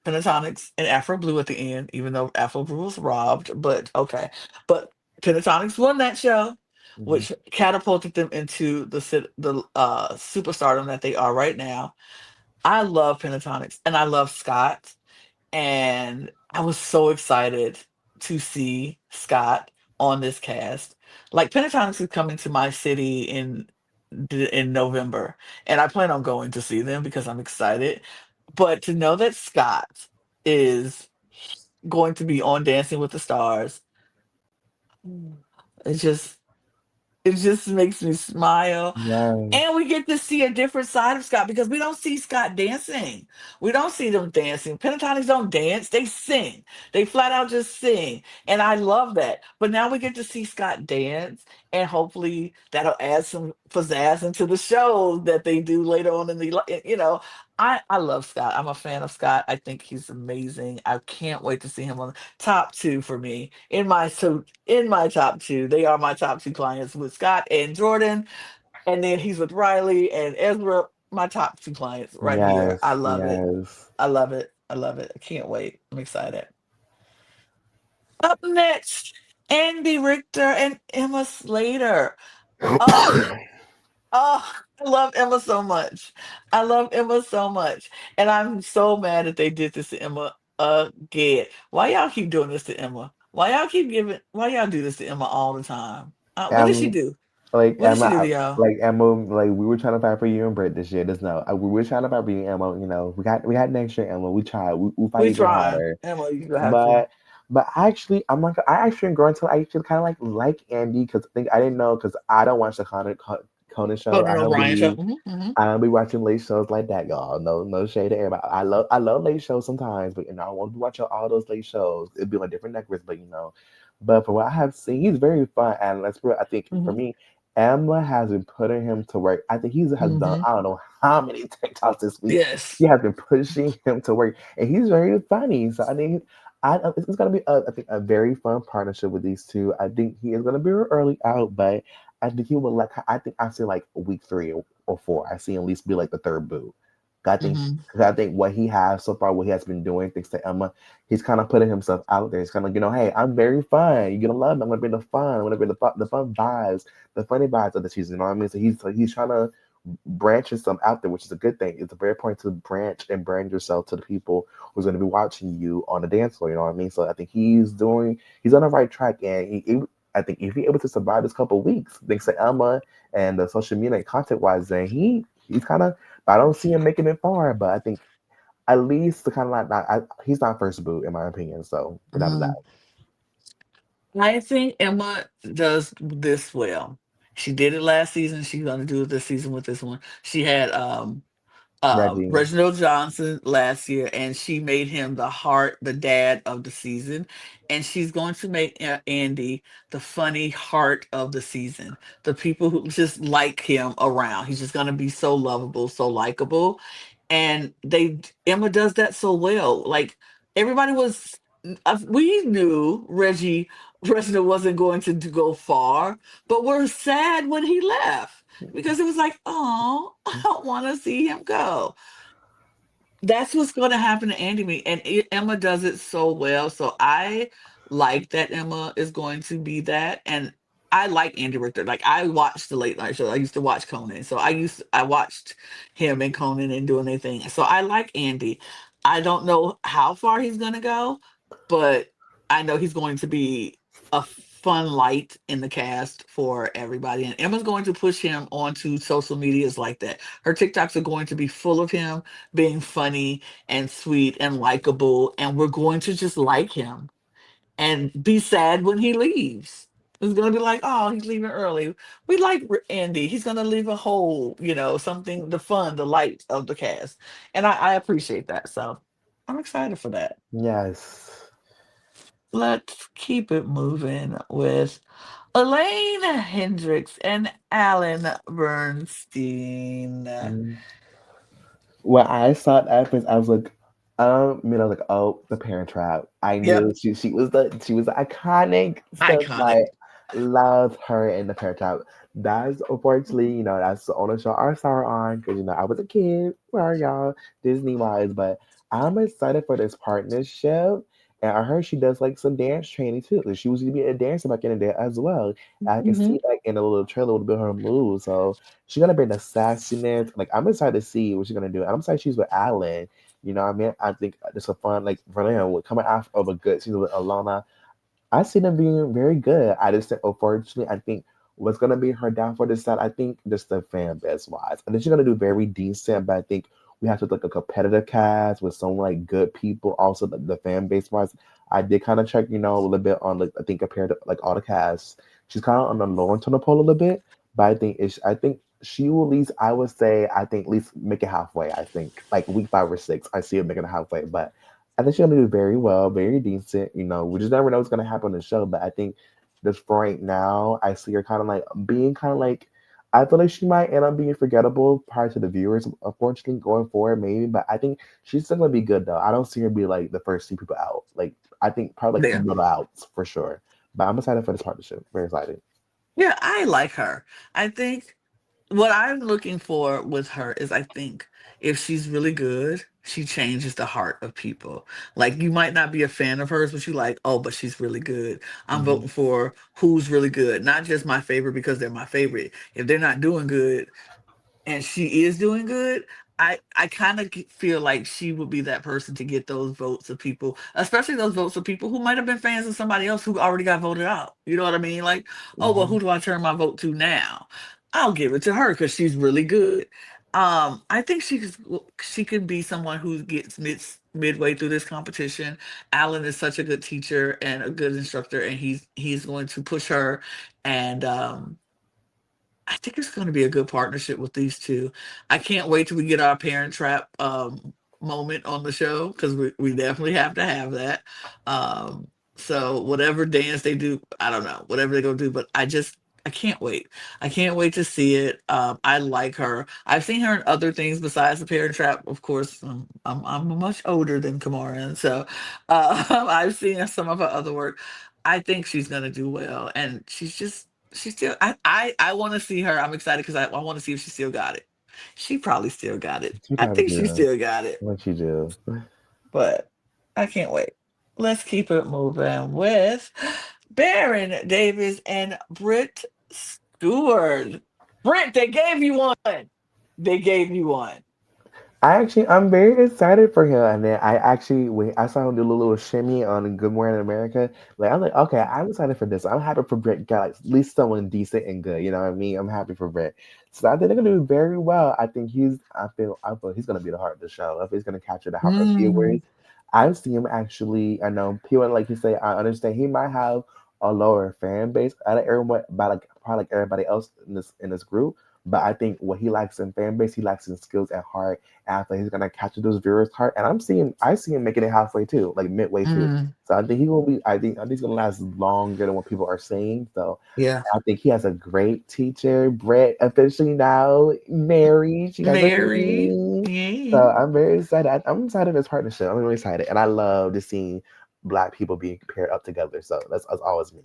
Pentatonics and Afro Blue at the end, even though Afro Blue was robbed. But okay, but Pentatonics won that show, Hmm. which catapulted them into the superstardom that they are right now. I love Pentatonics and I love Scott. And I was so excited to see Scott on this cast. Like Pentatonix is coming to my city in November, and I plan on going to see them because I'm excited. But to know that Scott is going to be on Dancing with the Stars, mm, it just makes me smile. Yes. And we get to see a different side of Scott because we don't see Scott dancing. We don't see them dancing. Pentatonics don't dance, they sing. They flat out just sing. And I love that. But now we get to see Scott dance, and hopefully that'll add some pizzazz into the show that they do later on in I love Scott. I'm a fan of Scott. I think he's amazing. I can't wait to see him on top two for me. In my top two. They are my top two clients with Scott and Jordan, and then he's with Riley and Ezra, my top two clients right here. I Yes. love it. Yes. I love it. I love it. I can't wait. I'm excited. Up next, Andy Richter and Emma Slater. Oh, oh, I love Emma so much. I love Emma so much. And I'm so mad that they did this to Emma again. Why y'all keep doing this to Emma? Why y'all do this to Emma all the time? What did she Um, do? like What did she Emma, do to y'all? like Emma, like we were trying to fight for you and Britt this year. Just know, we were trying to fight for you, Emma. You know, we had next year, Emma. We tried. We fight We even trying. harder. Emma, you gonna have to. But actually, I actually am growing to actually kind of like Andy because I didn't know because I don't watch the Conan show. Conan O'Brien show. Hmm. I don't be watching late shows like that, y'all. No shade to everybody. I love late shows sometimes, but I won't be watching all those late shows. It'd be like different networks, but But for what I have seen, he's very fun, and let's be real, I think for Hmm. me, Emma has been putting him to work. I think he has done Hmm. I don't know how many TikToks this week. He Yes. has been pushing him to work, and he's very funny. So I think it's going to be I think a very fun partnership with these two. I think he is going to be early out, but I think he will like. I think I see like week 3 or 4. I see him at least be like the third boot. I think Hmm. because I think what he has so far, what he has been doing, thanks to Emma, he's kind of putting himself out there. He's kind of hey, I'm very fun. You're gonna love me. I'm gonna bring the fun. I'm gonna bring the fun vibes, the funny vibes of the season. You know what I mean? So he's trying to branch himself out there, which is a good thing. It's a very important to branch and brand yourself to the people who's going to be watching you on the dance floor. You know what I mean? So I think he's on the right track, and I think if he's able to survive this couple of weeks, thanks to Emma and the social media and content wise, then he's kind of. I don't see him making it far, but I think at least the kind of like he's not first boot in my opinion. So without a Hmm. doubt, I think Emma does this well. She did it last season. She's gonna do it this season with this one. She had Reggie. Reginald Johnson last year, and she made him the dad of the season. And she's going to make Andy the funny heart of the season. The people who just like him around. He's just going to be so lovable, so likable. And Emma does that so well. Like everybody we knew Reginald wasn't going to go far, but we're sad when he left because it was like, oh, I don't want to see him go. That's what's going to happen to Andy me, and Emma does it so well. So I like that Emma is going to be that, and I like Andy Richter. Like I watched the late night show. I used to watch Conan, so I watched him and Conan and doing their thing. So I like Andy. I don't know how far he's going to go, but I know he's going to be a fun light in the cast for everybody. And Emma's going to push him onto social medias like that. Her TikToks are going to be full of him being funny and sweet and likable, and we're going to just like him. and be sad when he leaves. It's gonna be like, oh, he's leaving early. We like Andy. He's gonna leave a hole, something, the fun, the light of the cast, and I appreciate that. So I'm excited for that. Yes. Let's keep it moving with Elaine Hendricks and Alan Bernstein. When I saw that first, I was like, I was like, oh, the Parent Trap. I Yep, knew she was the iconic stuff. iconic. Like, loved her in the Parent Trap. That's unfortunately, that's the only show I saw her on because I was a kid. Sorry, y'all, Disney wise, but I'm excited for this partnership. And I heard she does like some dance training too. Like, she was gonna be a dancer back in the day as well. I can Hmm. see like in a little trailer a little bit of her moves. So she's gonna bring the sassiness. Like, I'm excited to see what she's gonna do. And I'm excited she's with Alan. You know what I mean? I think it's a fun like for them coming off of a good season with Alana. I see them being very good. I just think, unfortunately, I think what's gonna be her downfall this side, I think just the fan base wise. I think she's gonna do very decent, but I think we have to like a competitive cast with some like good people. Also, the fan base wise, I did kind of check, a little bit on like I think compared to like all the casts, she's kind of on the lower end of the poll a little bit. But I think she will at least, I would say, I think at least make it halfway. I think like week 5 or 6, I see her making it halfway, but I think she's gonna do very well, very decent. We just never know what's gonna happen on the show. But I think just for right now, I see her kind of like being kind of like. I feel like she might end up being forgettable prior to the viewers, unfortunately, going forward, maybe. But I think she's still gonna be good though. I don't see her be like the first 2 people out. Like I think probably like There. middle outs for sure. But I'm excited for this partnership. Very excited. Yeah, I like her. I think what I'm looking for with her is, I think if she's really good, she changes the heart of people. Like, you might not be a fan of hers, but you like, oh, but she's really good. I'm Hmm. voting for who's really good, not just my favorite because they're my favorite. If they're not doing good, and she is doing good, I kind of feel like she would be that person to get those votes of people, especially those votes of people who might have been fans of somebody else who already got voted out. You know what I mean? Like, oh, well, Hmm. who do I turn my vote to now? I'll give it to her because she's really good. I think she could be someone who gets midway through this competition. Alan is such a good teacher and a good instructor, and he's going to push her, and I think it's going to be a good partnership with these two. I can't wait till we get our Parent Trap moment on the show because we definitely have to have that. So whatever dance they do, I don't know, whatever they're gonna do, but I can't wait. I can't wait to see it. I like her. I've seen her in other things besides the Parent Trap. Of course, I'm much older than KaMorian, so I've seen some of her other work. I think she's gonna do well, and she's still. I want to see her. I'm excited because I want to see if she still got it. She probably still got it. She I probably think she do. still got it, What you do? but I can't wait. Let's keep it moving with Baron Davis and Britt Stewart. Britt, they gave you one. They gave you one. I'm very excited for him. And then when I saw him do a little shimmy on Good Morning America, like I'm like, okay, I'm excited for this. I'm happy for Brett got like, at least someone decent and good. You know what I mean? I'm happy for Brett. So I think they're gonna do very well. I feel he's gonna be the heart of the show. If he's gonna capture the heart of viewers. Mm, I see him actually. I know people like you say. I understand he might have a lower fan base out of everyone, by like probably like everybody else in this group. But I think what he likes in fan base, he likes in skills and heart. And I think he's gonna capture those viewers' heart. And I see him making it halfway too, like midway too. mm, So I think he will be. I think he's gonna last longer than what people are saying. So yeah. I think he has a great teacher. Brett officially now married. She has a Mary. baby. So Yeah. I'm very excited. I'm excited for this partnership. I'm really excited, and I love to see Black people being paired up together. So that's always me.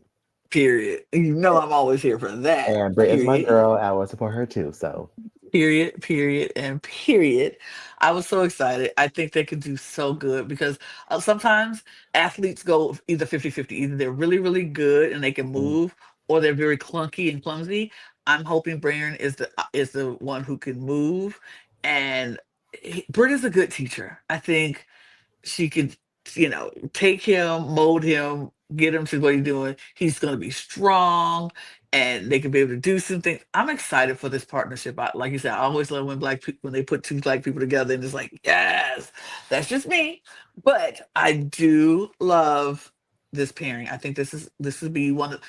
Period. You know I'm always here for that. And Brett is my Period. girl. I will support her too. So Period, period, and period. I was so excited. I think they could do so good because sometimes athletes go either 50-50. Either they're really, really good and they can mm, move, or they're very clunky and clumsy. I'm hoping Brian is the one who can move. And Britt is a good teacher. I think she could, take him, mold him, get him to what he's doing. He's going to be strong, and they can be able to do some things. I'm excited for this partnership. Like you said, I always love when when they put two black people together, and it's like, yes, that's just me. But I do love. this pairing. I think this would be one of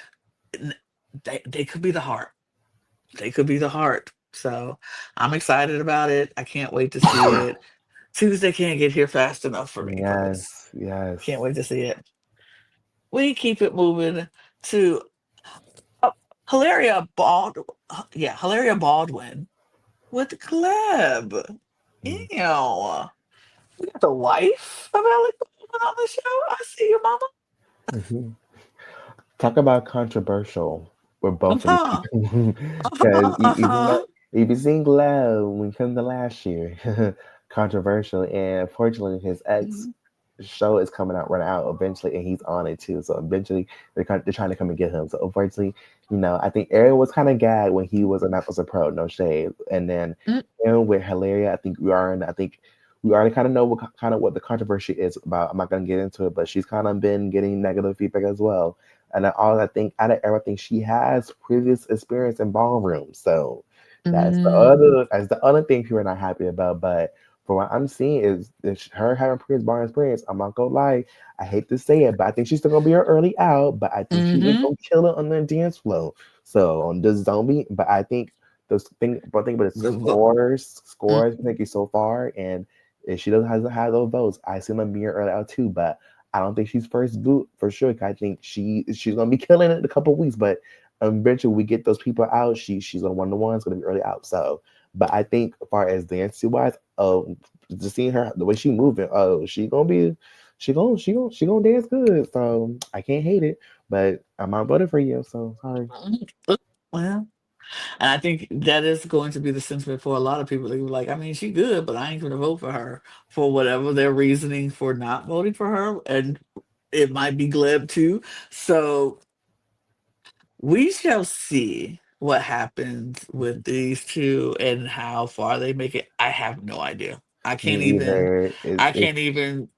they could be the heart. They could be the heart. So I'm excited about it. I can't wait to see it. Tuesday can't get here fast enough for me for this. Yes, Can't yes. wait to see it. We keep it moving to uh, Hilaria Bald. Yeah, Hilaria Baldwin with Caleb. Mm. Ew. We got the wife of Alec Baldwin on the show. I see you, mama. Mhm. Talk about controversial with both of these Uh-huh. people. Because Uh-huh. even though, Uh-huh. if you seen Love when it comes to last year, controversial, and fortunately his ex Mhm. show is coming out right out eventually, and he's on it too. So eventually they're trying to come and get him. So unfortunately, I think Aaron was kind of gagged when he was announced as a pro, no shade, and then Mm, him with Hilaria, I think we already kind of know what the controversy is about. I'm not gonna get into it, but she's kind of been getting negative feedback as well. And I think out of everything, she has previous experience in ballroom, so mm, that's the other thing people are not happy about. But for what I'm seeing is her having previous ballroom experience. I'm not gonna lie, I hate to say it, but I think she's still gonna be her early out. But I think she is mhm. gonna kill it on the dance floor. So on this zombie, but I think one thing about the The vo- mm, scores, thank you so far, and if she doesn't hasn't had those votes, I see them being early out too. But I don't think she's first boot for sure. 'Cause I think she's gonna be killing it in a couple of weeks, but eventually we get those people out. She's gonna one to one. It's gonna be early out. So, but I think as far as dancing wise, just seeing her the way she moving, she gonna dance good. So I can't hate it, but I'm not voting for you. So sorry. well, and I think that is going to be the sentiment for a lot of people. They were like, I mean, she good, but I ain't gonna vote for her for whatever their reasoning for not voting for her, and it might be glib too. So we shall see what happens with these two and how far they make it. I have no idea. I Me can't even. either. I It's can't even.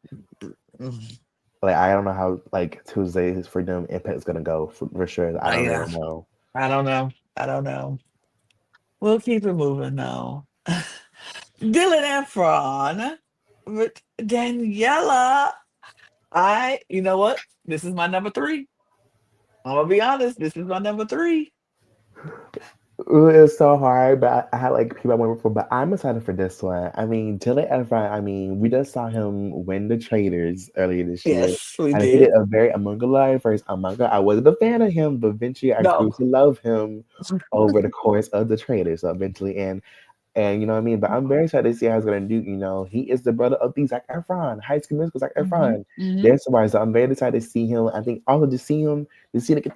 like I don't know how like Tuesday's Freedom Impact is gonna go for sure. I don't Yeah, really know. I don't know. I don't know. We'll keep it moving though. Dylan Efron with Daniela. You know what? This is my number three. I'm gonna be honest. This is my number three. Ooh, it's so hard, but I had like people I went for, but I'm excited for this one. I mean, Dylan Edford, I mean, we just saw him win the Traders earlier this year. Yes, we And he did did. a very among life first. Among I wasn't a fan of him, but eventually I grew No. to love him over the course of the Traders. So eventually, and you know what I mean? But I'm very excited to see how he's gonna do. He is the brother of the Zac Efron, High School Musical Zac Hmm. Efron. Hmm. That's why so I'm very excited to see him. I think also to see him, to see like,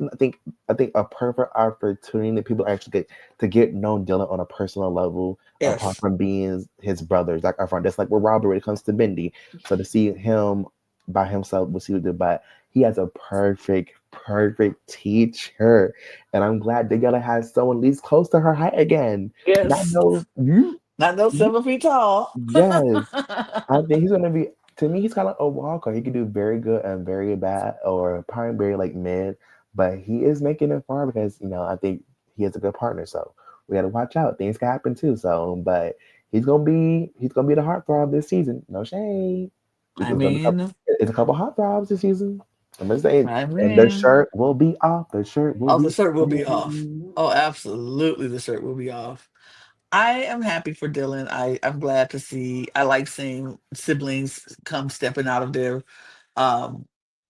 I think a perfect opportunity that people actually get to get know Dylan on a personal level, apart Yes. from being his brother, Zac Efron. That's like with Robert when it comes to Bendy. So to see him by himself, we'll see what he do. But he has a perfect teacher. And I'm glad Daniela has someone at least close to her height again. Not Yes. no Not no 7 feet tall. yes. I think he's gonna be to me he's kinda a walker. He can do very good and very bad or probably very like mid, but he is making it far because I think he has a good partner. So we gotta watch out. Things can happen too. So but he's gonna be the heartthrob this season. No shade. I It's gonna be a couple mean, it's a couple heartthrobs this season. I'm just saying. I And the mean, shirt will be off. The shirt will oh, the be shirt will be off. off. Oh, absolutely, the shirt will be off. I am happy for Dylan. I'm glad to see. I like seeing siblings come stepping out of their um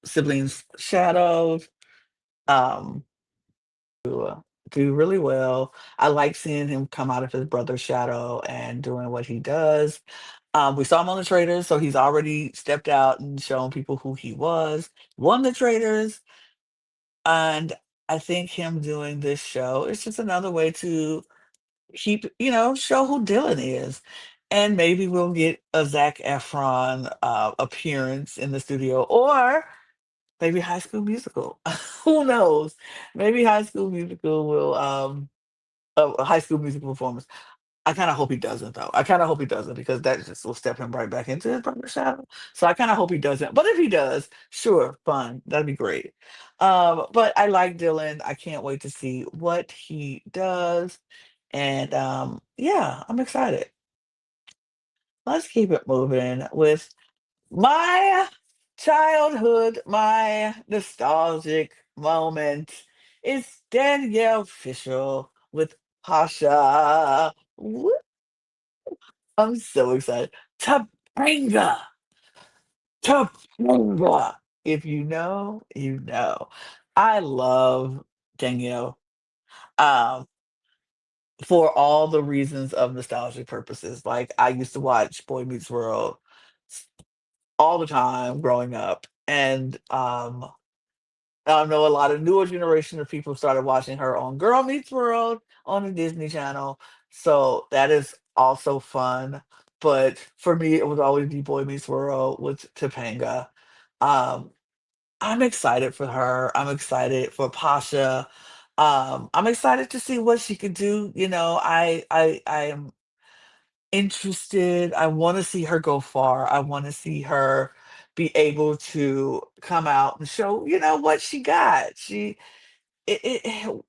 siblings' shadows. Um, do really well. I like seeing him come out of his brother's shadow and doing what he does. We saw him on the Traders, so he's already stepped out and shown people who he was. Won the Traders, and I think him doing this show is just another way to show who Dylan is. And maybe we'll get a Zac Efron appearance in the studio, or maybe High School Musical. Who knows? Maybe High School Musical will a High School Musical performance. I kind of hope he doesn't, though. I kind of hope he doesn't because that just will step him right back into his brother's shadow. So I kind of hope he doesn't. But if he does, sure, fun. That'd be great. But I like Dylan. I can't wait to see what he does. And yeah, I'm excited. Let's keep it moving with my childhood, my nostalgic moment is Danielle Fishel with Pasha. Woo! I'm so excited. Topanga, Topanga. If you know, you know. I love Danielle. Um, for all the reasons of nostalgic purposes. Like I used to watch Boy Meets World s- all the time growing up, and I know a lot of newer generation of people started watching her on Girl Meets World on the Disney Channel, so that is also fun. But for me, it was always be Boy Meets World with Topanga. Um, I'm excited for her. I'm excited for Pasha. I'm excited to see what she can do. I am interested. I want to see her go far. I want to see her be able to come out and show, what she got. It,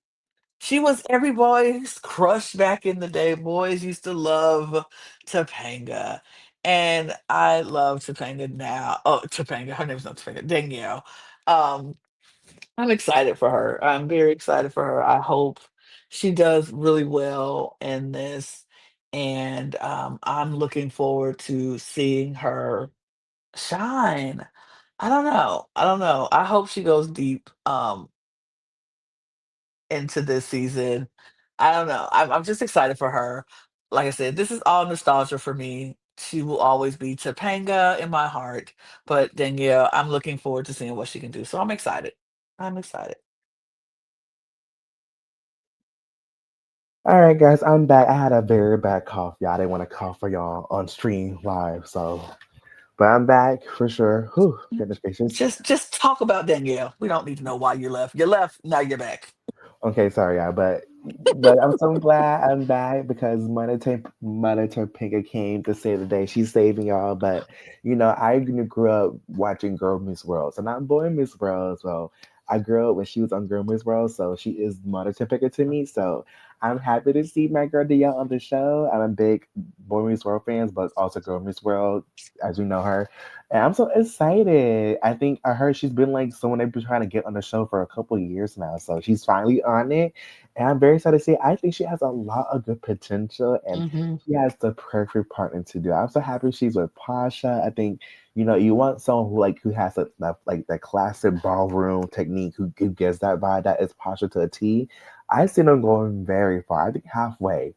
she was every boy's crush back in the day. Boys used to love Topanga. And I love Topanga now. Oh, Topanga. Her name's not Topanga. Danielle. Um, I'm excited for her. I'm very excited for her. I hope she does really well in this. And I'm looking forward to seeing her shine. I don't know. I don't know. I hope she goes deep into this season. I don't know. I'm just excited for her. Like I said, this is all nostalgia for me. She will always be Topanga in my heart. But Danielle, I'm looking forward to seeing what she can do. So I'm excited. I'm excited. All right, guys, I'm back. I had a very bad cough, y'all. I didn't want to cough for y'all on stream live, so but I'm back for sure. Whew, goodness gracious. Just talk about Danielle. We don't need to know why you left. You left, now you're back. Okay, sorry, y'all, but I'm so glad I'm back because Mother Topanga came to save the day. She's saving y'all, but I grew up watching Girl Miss World, so not Boy Miss World. So I grew up when she was on Girl Miss World, so she is Mother Topanga to me. So I'm happy to see my girl DL on the show. I'm a big Boy Miss World fans, but also Girl Miss World, as you know her. And I'm so excited. I think I heard she's been like someone they've been trying to get on the show for a couple of years now. So she's finally on it. And I'm very excited to see. I think she has a lot of good potential and Hmm. she has the perfect partner to do. I'm so happy she's with Pasha. I think, you want someone who has like that classic ballroom technique who gives that vibe that is Pasha to a T. I see them going very far. I think halfway.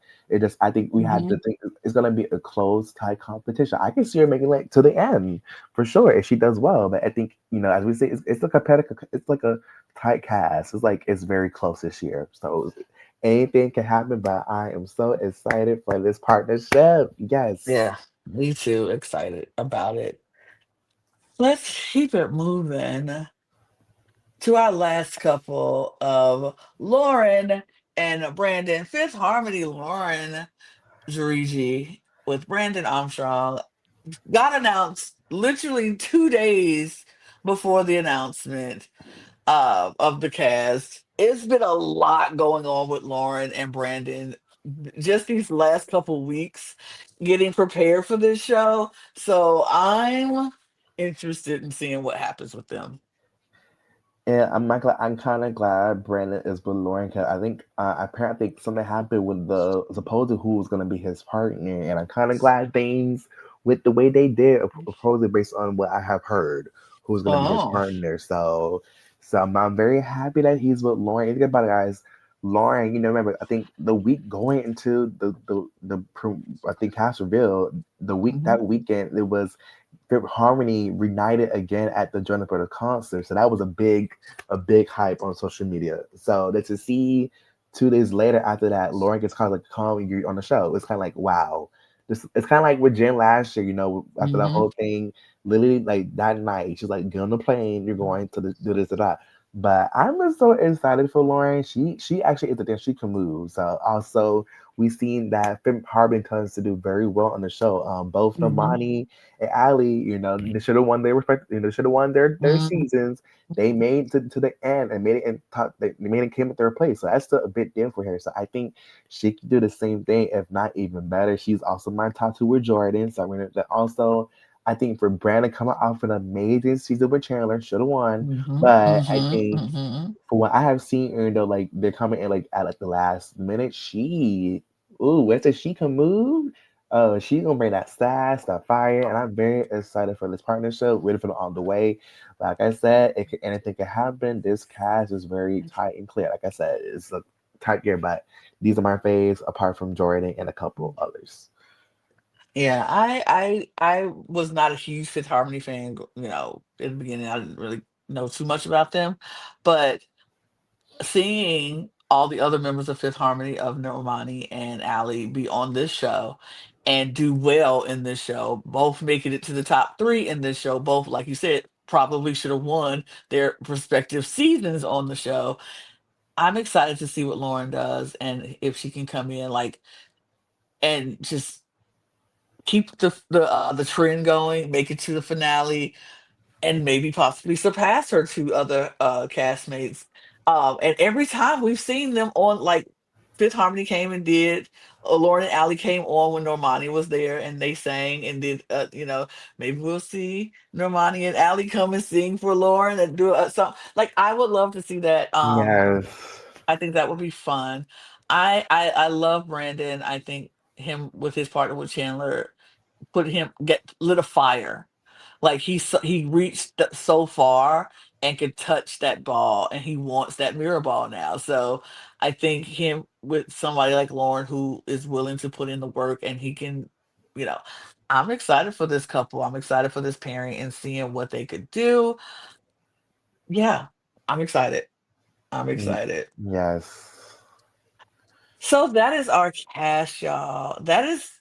I think we had Hmm. to think it's gonna be a close tight competition. I can see her making like to the end for sure if she does well. But I think as we say, it's a competitive. It's like a tight cast. It's like it's very close this year. So anything can happen. But I am so excited for this partnership. Yes. Yeah, me too. Excited about it. Let's keep it moving to our last couple of Lauren and Brandon. Fifth Harmony Lauren Jarigi with Brandon Armstrong got announced literally 2 days before the announcement of the cast. It's been a lot going on with Lauren and Brandon just these last couple weeks getting prepared for this show. So I'm interested in seeing what happens with them. And I'm not glad. I'm kind of glad Brandon is with Lauren because I think apparently something happened with the supposedly who was going to be his partner, and I'm kind of glad things with the way they did, supposedly based on what I have heard, who's going to be his Oh. partner. So I'm very happy that he's with Lauren. And think about it, guys. Lauren, remember, I think the week going into I think cast reveal, the week Hmm. that weekend it was Fifth Harmony reunited again at the Jonas Brothers concert. So that was a big hype on social media. So that to see 2 days later after that, Lauren gets kind of like calling you on the show. It's kind of like wow. It's kind of like with Jen last year, after that Hmm. whole thing, literally like that night, she's like, get on the plane, you're going to do this or that. But I'm just so excited for Lauren. She actually is the thing she can move. So also we've seen that Fifth Harmony tends to do very well on the show. Both Hmm. Normani and Ali, they should have won their respect. They should have won their Hmm. seasons. They made to the end and made it and top. They made it came at their place. So that's still a bit different for her. So I think she can do the same thing, if not even better. She's also my top two with Jordan. So I'm gonna also. I think for Brandon coming off an amazing season with Chandler, should have won. Mm-hmm. But I Mm-hmm. think Mm-hmm. for what I have seen, even though like they're coming in like at like the last minute, ooh, West she can move. Oh, she gonna bring that sass, that fire, and I'm very excited for this partnership. Ready for them on the way. Like I said, anything can happen. This cast is very tight and clear. Like I said, it's a tight year, but these are my faves, apart from Jordan and a couple others. Yeah, I was not a huge Fifth Harmony fan, in the beginning. I didn't really know too much about them, but seeing all the other members of Fifth Harmony of Normani and Ali be on this show and do well in this show, both making it to the top three in this show, both, like you said, probably should have won their respective seasons on the show. I'm excited to see what Lauren does and if she can come in and just keep the trend going, make it to the finale, and maybe possibly surpass her two other castmates. And every time we've seen them on, like, Fifth Harmony came and did, Lauren and Allie came on when Normani was there and they sang and did, maybe we'll see Normani and Allie come and sing for Lauren and do something. Like, I would love to see that. Yes. I think that would be fun. I love Brandon. I think him with his partner with Chandler put him get lit a fire. Like he reached so far and could touch that ball, and he wants that mirror ball now. So I think him with somebody like Lauren who is willing to put in the work, and he can, you know, I'm excited for this couple. I'm excited for this pairing and seeing what they could do. Yeah, I'm excited. I'm Y- excited. Yes. So that is our cast, y'all. That is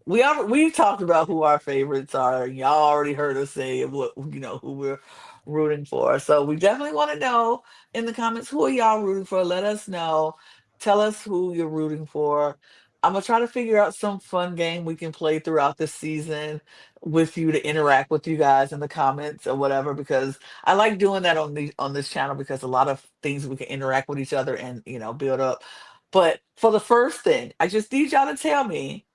we've talked about who our favorites are, and y'all already heard us say what who we're rooting for. So we definitely want to know in the comments, who are y'all rooting for? Let us know. Tell us who you're rooting for. I'm gonna try to figure out some fun game we can play throughout the season with you to interact with you guys in the comments or whatever, because I like doing that on this channel, because a lot of things we can interact with each other and build up. But for the first thing, I just need y'all to tell me,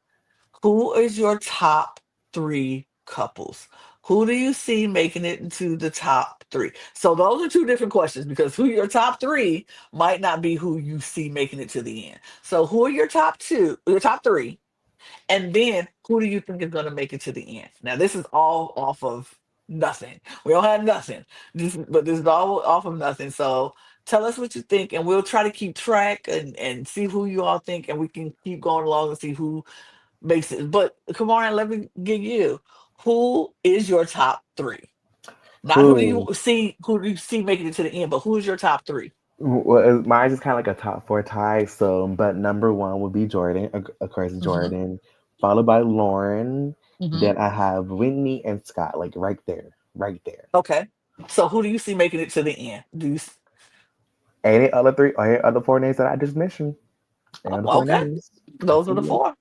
who is your top three couples? Who do you see making it into the top three? So those are two different questions, because who your top three might not be who you see making it to the end. So who are your top two, your top three, and then who do you think is going to make it to the end? Now this is all off of nothing. We don't have nothing, but this is all off of nothing. So tell us what you think, and we'll try to keep track and see who you all think, and we can keep going along and see who makes it. But come on, let me get you. Who is your top three? Not Who? who do you see making it to the end, but who's your top three? Well, mine's is kind of like a top four tie. So, but number one would be Jordan, of course, Hmm. Jordan, followed by Lauren. Hmm. Then I have Whitney and Scott, like right there, right there. Okay. So who do you see making it to the end? Any other three, or any other four names that I just mentioned? Any other Oh, four okay. names? I Those are the see it. four.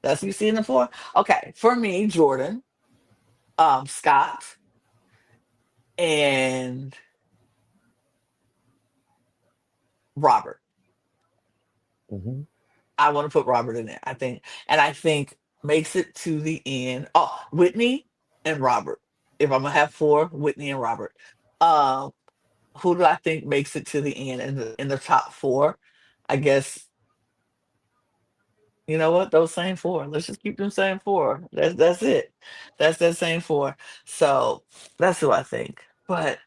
That's who you see in the four. Okay. For me, Jordan, Scott, and Robert. Hmm. I want to put Robert in there. I think makes it to the end. Oh, Whitney and Robert. If I'm gonna have four, Whitney and Robert. Um, who do I think makes it to the end in the top four? I guess, you know what? Those same four. Let's just keep them same four. That's it. That's that same four. So that's who I think. But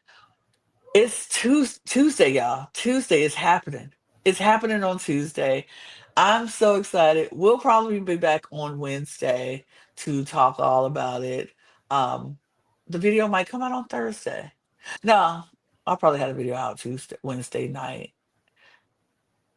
it's Tuesday, y'all. Tuesday is happening. It's happening on Tuesday. I'm so excited. We'll probably be back on Wednesday to talk all about it. Um, the video might come out on Thursday. No, I'll probably have a video out Wednesday night.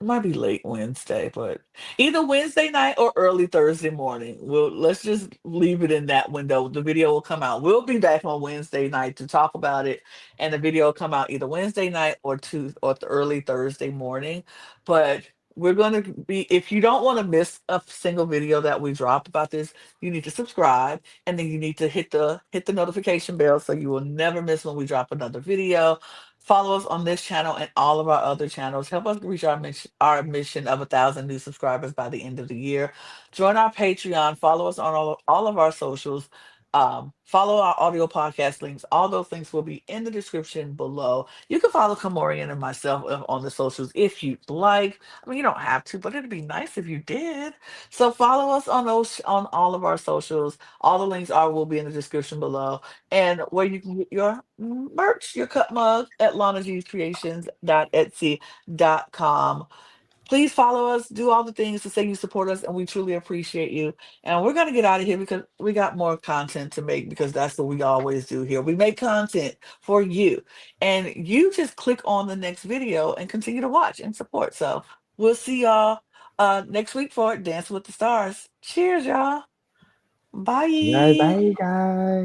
It might be late Wednesday, but either Wednesday night or early Thursday morning. Let's just leave it in that window. The video will come out. We'll be back on Wednesday night to talk about it, and the video will come out either Wednesday night or the early Thursday morning. But we're gonna be, if you don't want to miss a single video that we drop about this, you need to subscribe, and then you need to hit the notification bell so you will never miss when we drop another video. Follow us on this channel and all of our other channels. Help us reach our mission of 1,000 new subscribers by the end of the year. Join our Patreon. Follow us on all of our socials. Follow our audio podcast links. All those links will be in the description below. You can follow Kamorian and myself on the socials if you'd like. I mean, you don't have to, but it'd be nice if you did. So follow us on those on all of our socials. All the links are will be in the description below, and where you can get your merch, your cup mug at lanagcreations.etsy.com. Please follow us, do all the things to say you support us, and we truly appreciate you. And we're going to get out of here because we got more content to make because that's what we always do here. We make content for you. And you just click on the next video and continue to watch and support. So we'll see y'all next week for Dance with the Stars. Cheers, y'all. Bye, Bye. bye, guys.